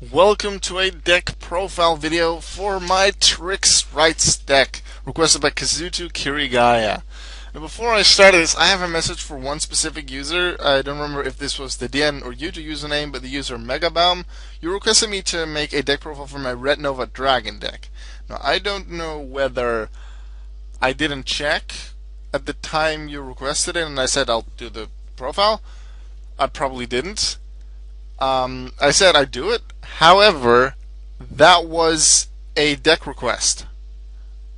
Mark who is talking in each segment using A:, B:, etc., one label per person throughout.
A: Welcome to a deck profile video for my Trix Rites deck, requested by Kazuto Kirigaya. Now before I start this, I have a message for one specific user. I don't remember if this was the DN or YouTube username, but the user Megabaum. You requested me to make a deck profile for my Red Nova Dragon deck. Now I don't know whether I didn't check at the time you requested it and I said I'll do the profile. I probably didn't. I said I'd do it. However, that was a deck request.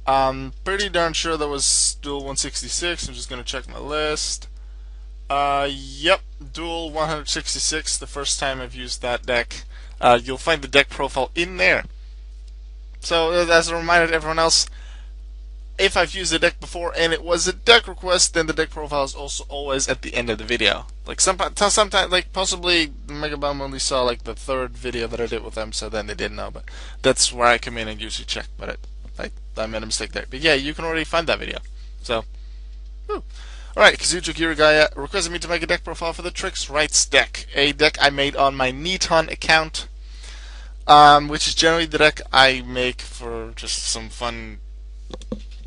A: I'm pretty darn sure that was Duel 166. I'm just going to check my list. Yep, Duel 166, the first time I've used that deck. You'll find the deck profile in there. So, as a reminder to everyone else, if I've used the deck before and it was a deck request, then the deck profile is also always at the end of the video. Like sometimes, like possibly Megabaum only saw like the third video that I did with them, so then they didn't know. But that's where I come in and usually check. But I made a mistake there. But yeah, you can already find that video. So, whew. Alright, Kazuto Kirigaya requested me to make a deck profile for the Trix Rites deck, a deck I made on my Neton account, which is generally the deck I make for just some fun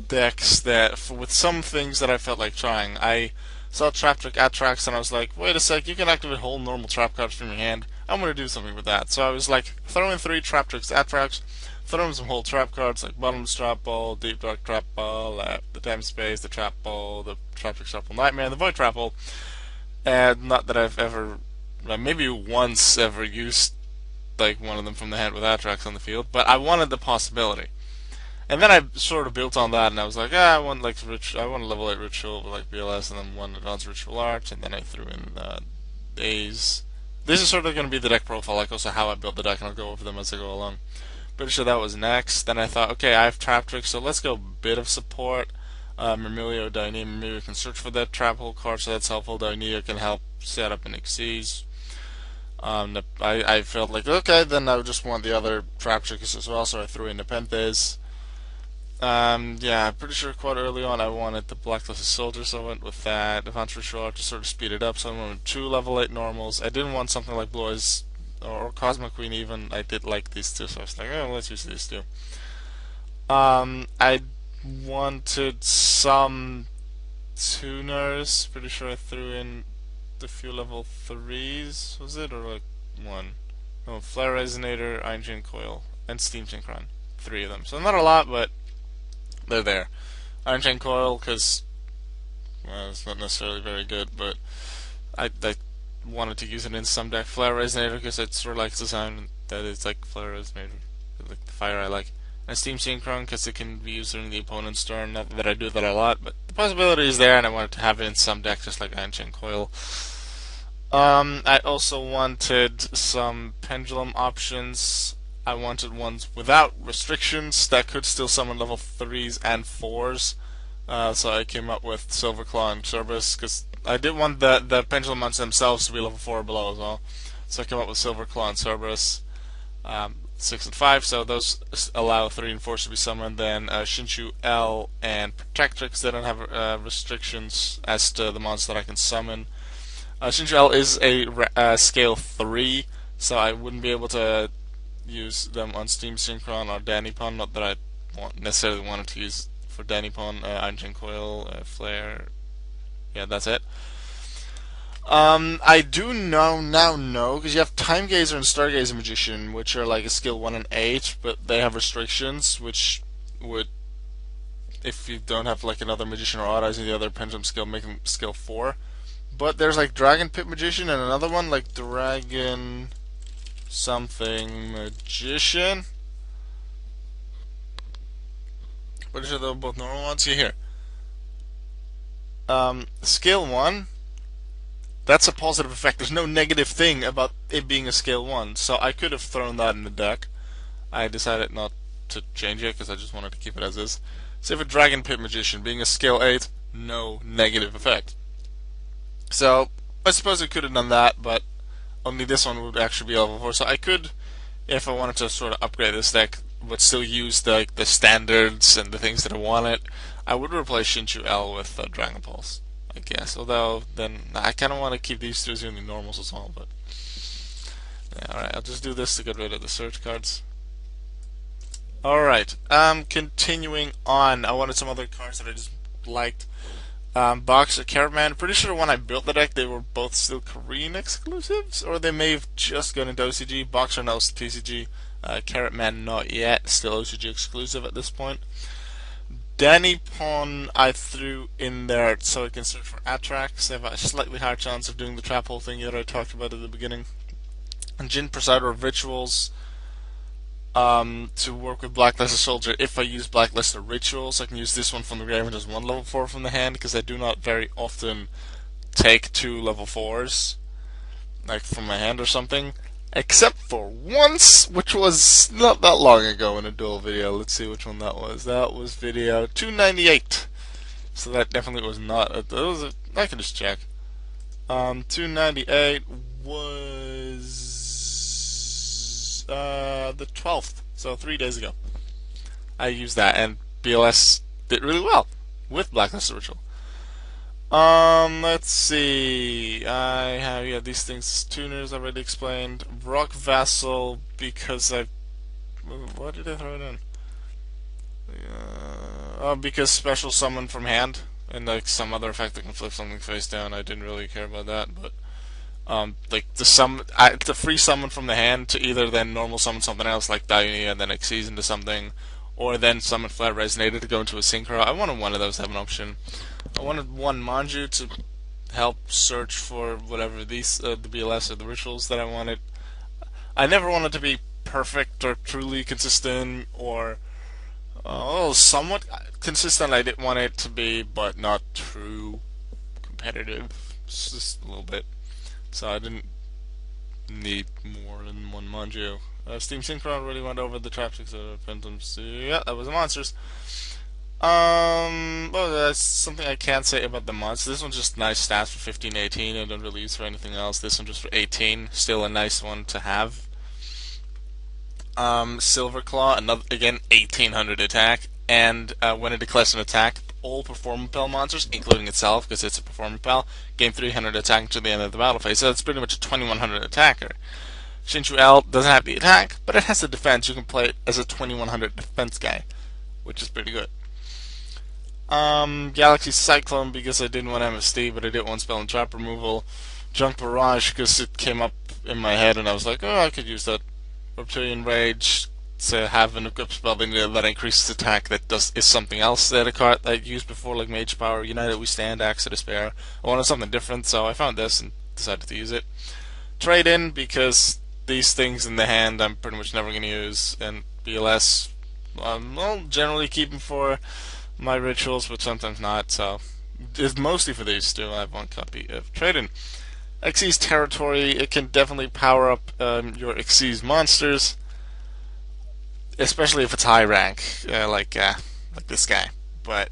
A: decks that with some things that I felt like trying. I saw Traptrix Atrax and I was like, wait a sec, you can activate whole normal trap cards from your hand. I'm going to do something with that. So I was like, throw in 3 Traptrix Atrax, throw in some whole trap cards like Bottomless Trap Ball, Deep Dark Trap Ball, the Time Space, the Trap Ball, the Traptrix Trap Ball Nightmare, and the Void Trap Ball. And not that I've ever, maybe once ever used like one of them from the hand with Atrax on the field, but I wanted the possibility. And then I sort of built on that, and I was like, I want I want a level 8 ritual with like BLS, and then one advanced ritual art, and then I threw in days. This is sort of going to be the deck profile, like also how I built the deck, and I'll go over them as I go along. Pretty sure that was next. Then I thought, okay, I have Traptrix, so let's go a bit of support. Myrmilio, Dionia, Myrmilio can search for that trap hole card, so that's helpful. Dionia can help set up an Xyz. I felt like, okay, then I would just want the other Traptrix as well, so I threw in Nepenthes. Yeah, I'm pretty sure quite early on I wanted the Blacklisted Soldier, so I went with that. Advanced Ritual Art to sort of speed it up, so I went with 2 level 8 normals. I didn't want something like Blue Eyes or Cosmic Queen even. I did like these two, so I was like, oh, let's use these two. I wanted some tuners. Pretty sure I threw in the few level 3s, was it? Or like 1? No, Flare Resonator, Iron Chain Coil, and Steam Synchron. 3 of them. So not a lot, but they're there. Iron Chain Coil, because well, it's not necessarily very good, but I wanted to use it in some deck. Flare Resonator, because it sort of likes the sound that it's like Flare Resonator, like the fire I like. And Steam Synchron, because it can be used during the opponent's turn. Not that I do that a lot, but the possibility is there, and I wanted to have it in some deck, just like Iron Chain Coil. I also wanted some pendulum options. I wanted ones without restrictions that could still summon level 3s and 4s. So I came up with Silverclaw and Cerberus, because I did want the pendulum monsters themselves to be level 4 or below as well. So I came up with Silverclaw and Cerberus, 6 and 5, so those allow 3 and 4s to be summoned. Then Shinshu L and Protectrix, they don't have restrictions as to the monsters that I can summon. Shinshu L is a scale 3, so I wouldn't be able to use them on Steam Synchron or Danipon. Not that I necessarily wanted to use for Danipon. Iron Chain Coil, Flare. Yeah, that's it. I do now know, because you have Time Gazer and Stargazer Magician, which are like a skill 1 and 8, but they have restrictions, which would, if you don't have like another Magician or Odd Eyes in the other Pendulum skill, make them skill 4. But there's like Dragon Pit Magician and another one like Dragon something Magician. What are they both normal ones? See here. Scale 1, that's a positive effect. There's no negative thing about it being a scale 1, so I could have thrown that in the deck. I decided not to change it because I just wanted to keep it as is. So for Dragon Pit Magician, being a scale 8, no negative effect. So I suppose I could have done that, but only this one would actually be level 4. So I could, if I wanted to sort of upgrade this deck, but still use the standards and the things that I wanted, I would replace Shinshu L with Dragon Pulse, I guess. Although then I kind of want to keep these two as only normals as well, but Yeah, alright, I'll just do this to get rid of the search cards. Alright, continuing on. I wanted some other cards that I just liked. Boxer, Caravan. Pretty sure when I built the deck, they were both still Korean exclusives, or they may have just gone into OCG. Boxer now is TCG. Carrotman not yet, still OCG exclusive at this point. Danny Pawn I threw in there so I can search for Atrax. They have a slightly higher chance of doing the trap hole thing that I talked about at the beginning. And Jin Presider of Rituals to work with Blacklisted Soldier. If I use Blacklisted Rituals, I can use this one from the grave and just one level 4 from the hand, because I do not very often take 2 level 4s, like from my hand or something. Except for once, which was not that long ago in a duel video. Let's see which one that was. That was video 298. So that definitely was not I can just check. 298 was the 12th, so 3 days ago. I used that, and BLS did really well with Blacklisted Ritual. Let's see. I have these things. Tuners already explained. Rock Vassal because what did I throw it in? Because special summon from hand and like some other effect that can flip something face down. I didn't really care about that, but like the free summon from the hand to either then normal summon something else like Dione and then Xyz into something, or then summon Flat Resonator to go into a Synchro. I wanted one of those to have an option. I wanted one Manju to help search for whatever these the BLS or the rituals that I wanted. I never wanted to be perfect or truly consistent or somewhat consistent. I didn't want it to be, but not true competitive. Just a little bit. So I didn't need more than one Manju. Steam Synchron really went over the Traptrix Atrax. Yeah, that was the monsters. Well, that's something I can't say about the mods. This one's just nice stats for 15, 18. I don't really use for anything else. This one just for 18. Still a nice one to have. Silver Claw, another again 1800 attack, and when it declares an attack, all Perform Repel monsters, including itself, because it's a Perform Repel, gain 300 attack to the end of the battle phase. So that's pretty much a 2100 attacker. Shinshu L doesn't have the attack, but it has the defense. You can play it as a 2100 defense guy, which is pretty good. Galaxy Cyclone because I didn't want MSD, but I did want spell and trap removal. Junk Barrage because it came up in my head and I was like, oh, I could use that. Reptilian Rage to have an equipped spell that increases attack that is something else that a card I used before, like Mage Power, United We Stand, Axe of Despair. I wanted something different, so I found this and decided to use it. Trade in because these things in the hand I'm pretty much never going to use, and BLS I'll generally keep them for my rituals, but sometimes not, so it's mostly for these two. I have one copy of Trade-In. Xyz Territory, it can definitely power up your Xyz monsters, especially if it's high rank, like this guy. But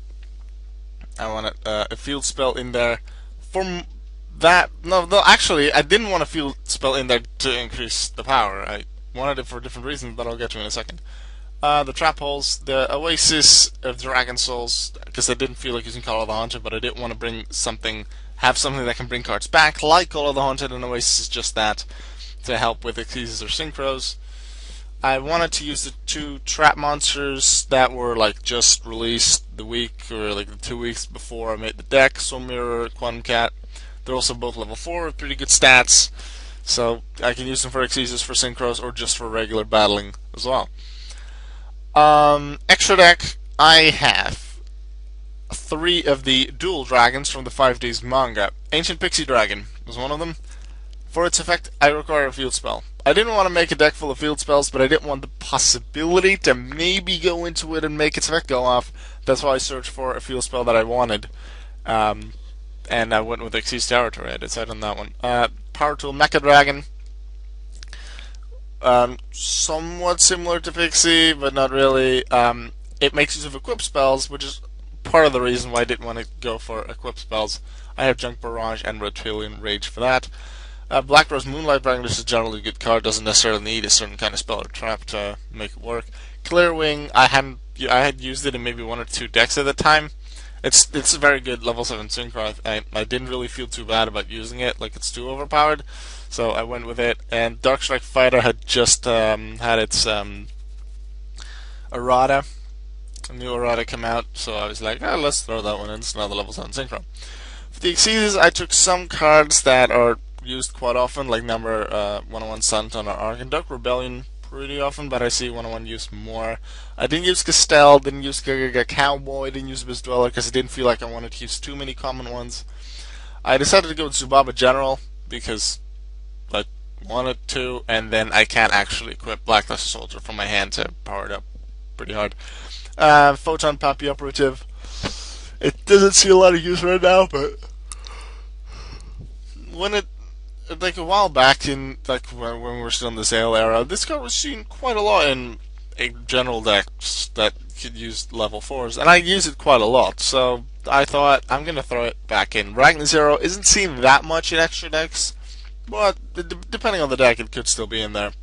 A: I want a field spell in there for that. No, actually, I didn't want a field spell in there to increase the power. I wanted it for different reasons that I'll get to in a second. The Trap Holes, the Oasis of Dragon Souls, because I didn't feel like using Call of the Haunted, but I didn't want to bring something, have something that can bring cards back, like Call of the Haunted, and Oasis is just that, to help with Xyzs or Synchros. I wanted to use the 2 trap monsters that were like just released the week, or like the 2 weeks before I made the deck, Soul Mirror, Quantum Cat. They're also both level 4 with pretty good stats, so I can use them for Xyzs, for Synchros, or just for regular battling as well. Extra deck, I have 3 of the dual dragons from the 5Ds manga. Ancient Pixie Dragon was one of them. For its effect, I require a field spell. I didn't want to make a deck full of field spells, but I didn't want the possibility to maybe go into it and make its effect go off. That's why I searched for a field spell that I wanted. And I went with Xyz Territory. I decided on that one. Power Tool Mecha Dragon. Somewhat similar to Pixie, but not really. It makes use of equip spells, which is part of the reason why I didn't want to go for equip spells. I have Junk Barrage and Reptilian Rage for that. Black Rose Moonlight Dragon, this is generally a good card, doesn't necessarily need a certain kind of spell or trap to make it work. Clear Wing, I had used it in maybe 1 or 2 decks at the time. It's a very good level 7 synchro. I didn't really feel too bad about using it, like it's too overpowered. so I went with it. And Dark Strike Fighter had just had its errata, a new errata come out, so I was like, oh, let's throw that one in. It's another level 7 synchro. For the Exceeders, I took some cards that are used quite often, like number 101 Sunton or Arkanduck Rebellion pretty often, but I see 101 used more. I didn't use Castell, didn't use Kirigaya Cowboy, didn't use Abyss Dweller because I didn't feel like I wanted to use too many common ones. I decided to go with Zubaba General because I wanted to, and then I can't actually equip Blackluster Soldier from my hand to power it up pretty hard. Photon Pappy Operative. It doesn't see a lot of use right now, but when it, like a while back in, like when we were still in the Zale era, this card was seen quite a lot in a general decks that could use level 4s, and I use it quite a lot, so I thought I'm gonna throw it back in. Ragnar Zero isn't seen that much in extra decks, but depending on the deck, it could still be in there.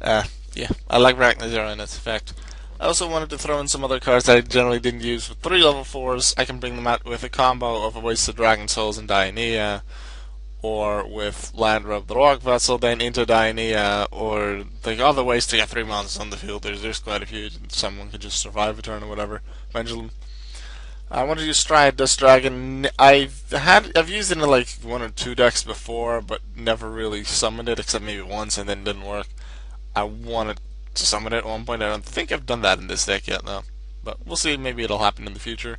A: Yeah, I like Ragnar Zero in its effect. I also wanted to throw in some other cards that I generally didn't use. With 3 level 4s, I can bring them out with a combo of a Wasted Dragon Souls and Dianea, or with Land of the Rock Vessel, then into Dianea, or like other ways to get 3 monsters on the field. There's quite a few. Someone could just survive a turn or whatever. Pendulum. I wanted to use Stride Dust Dragon. I've used it in like 1 or 2 decks before, but never really summoned it except maybe once, and then it didn't work. I wanted to summon it at one point. I don't think I've done that in this deck yet, though. But we'll see. Maybe it'll happen in the future.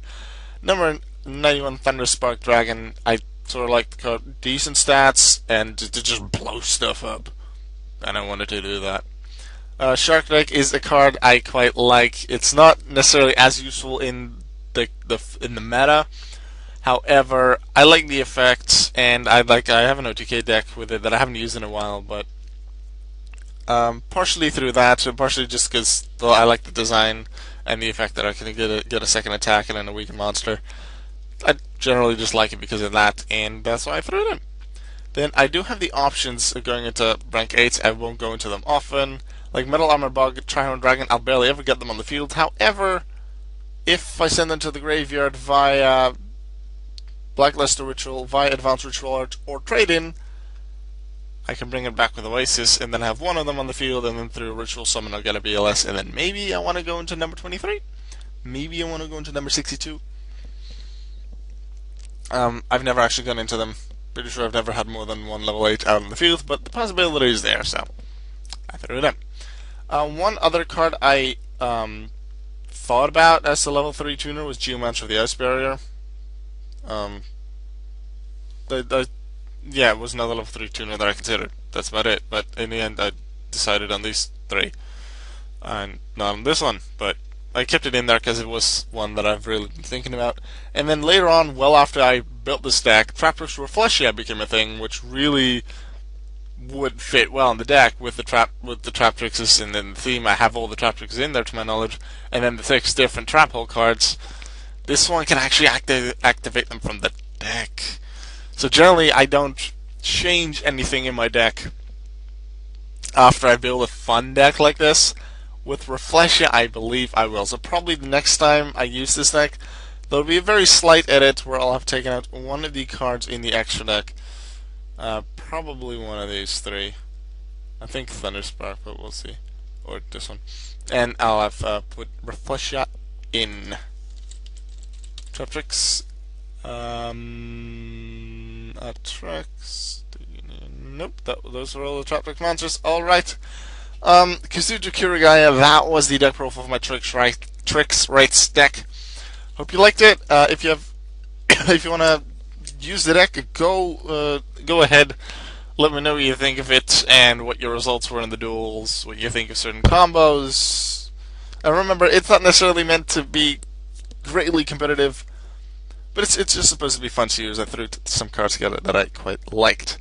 A: Number 91, Thunder Spark Dragon. I sort of like the card. Decent stats, and to just blow stuff up. And I wanted to do that. Shark Deck is a card I quite like. It's not necessarily as useful in the meta. However, I like the effects, and I have an OTK deck with it that I haven't used in a while, but partially through that, and partially just because I like the design and the effect that I can get a second attack and then a weakened monster. I generally just like it because of that, and that's why I threw it in. Then I do have the options of going into rank 8. I won't go into them often. Like Metal Armor Bug, Trihorn Dragon, I'll barely ever get them on the field. However, if I send them to the graveyard via Blackluster Ritual, via Advanced Ritual Art, or Trade-In, I can bring it back with Oasis, and then have one of them on the field, and then through Ritual Summon I'll get a BLS, and then maybe I want to go into number 23. Maybe I want to go into number 62. I've never actually gone into them. Pretty sure I've never had more than one level 8 out in the field, but the possibility is there, so I threw it in. One other card I thought about as a level 3 tuner was Geomancer of the Ice Barrier. Yeah, it was another level 3 tuner that I considered. That's about it, but in the end I decided on these 3. And not on this one, but I kept it in there because it was one that I've really been thinking about. And then later on, well after I built this deck, Traptrix Atrax became a thing, which really would fit well in the deck with the Traptrixes, and then the theme. I have all the Traptrixes in there to my knowledge, and then the 6 different trap hole cards. This one can actually activate them from the deck. So generally, I don't change anything in my deck after I build a fun deck like this. With Reflexia, I believe I will. So probably the next time I use this deck, there'll be a very slight edit where I'll have taken out one of the cards in the extra deck. Probably one of these 3. I think Thunderspark, but we'll see. Or this one. And I'll have put Reflexia in. Traptrix Atrax. Nope, those are all the Traptrix monsters. Alright. Kazuto Kirigaya, that was the deck profile for my Trix Rites deck. Hope you liked it. If you have, if you want to use the deck, go ahead. Let me know what you think of it and what your results were in the duels. What you think of certain combos. And remember, it's not necessarily meant to be greatly competitive, but it's just supposed to be fun to use. I threw some cards together that I quite liked.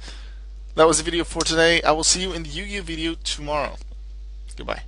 A: That was the video for today. I will see you in the Yu-Gi-Oh video tomorrow. Goodbye.